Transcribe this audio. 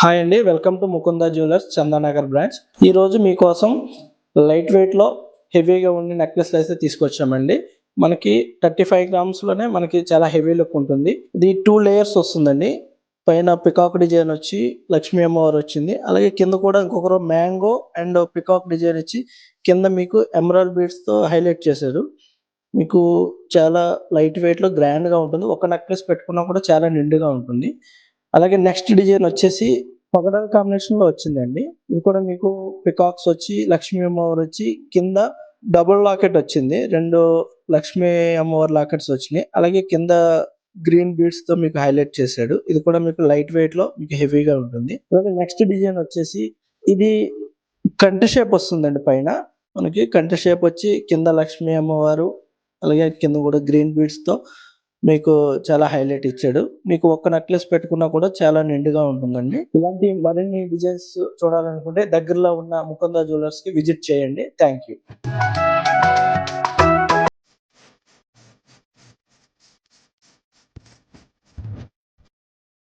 Hi అండి, welcome to Mukunda jewellers Chandanagar branch. ఈరోజు మీకోసం లైట్ వెయిట్లో హెవీగా ఉండి నెక్లెస్లు అయితే తీసుకొచ్చామండి. మనకి 35 గ్రామ్స్లోనే మనకి చాలా హెవీ లుక్ ఉంటుంది. ఇది 2 లేయర్స్ వస్తుందండి. పైన పికాక్ డిజైన్ వచ్చి లక్ష్మీ అమ్మవారు వచ్చింది. అలాగే కింద కూడా ఇంకొకరు మ్యాంగో అండ్ పికాక్ డిజైన్ ఇచ్చి కింద మీకు ఎమరాల్డ్ బీడ్స్తో హైలైట్ చేశారు. మీకు చాలా లైట్ వెయిట్లో గ్రాండ్గా ఉంటుంది. ఒక నెక్లెస్ పెట్టుకున్నా కూడా చాలా నిండుగా ఉంటుంది. అలాగే నెక్స్ట్ డిజైన్ వచ్చేసి పగడాల కాంబినేషన్‌లో వచ్చిందండి. ఇది కూడా మీకు పికాక్స్ వచ్చి, లక్ష్మీ అమ్మవారు వచ్చి, కింద డబుల్ లాకెట్ వచ్చింది. 2 లక్ష్మీ అమ్మవారి లాకెట్స్ వచ్చినాయి. అలాగే కింద గ్రీన్ బీడ్స్‌తో మీకు హైలైట్ చేశాడు. ఇది కూడా మీకు లైట్ వెయిట్‌లో మీకు హెవీగా ఉంటుంది. అలాగే నెక్స్ట్ డిజైన్ వచ్చేసి ఇది కంటి షేప్ వస్తుందండి పైన. మనకి కంటి షేప్ వచ్చి కింద లక్ష్మీ అమ్మవారు, అలాగే కింద కూడా గ్రీన్ బీడ్స్‌తో మీకు చాలా హైలైట్ ఇచ్చాడు. మీకు ఒక్క నెక్లెస్ పెట్టుకున్నా కూడా చాలా నిండుగా ఉంటుందండి. ఇలాంటి మరిన్ని డిజైన్స్ చూడాలనుకుంటే దగ్గరలో ఉన్న ముకుంద జ్యువెలర్స్‌కి విజిట్ చేయండి. Thank you.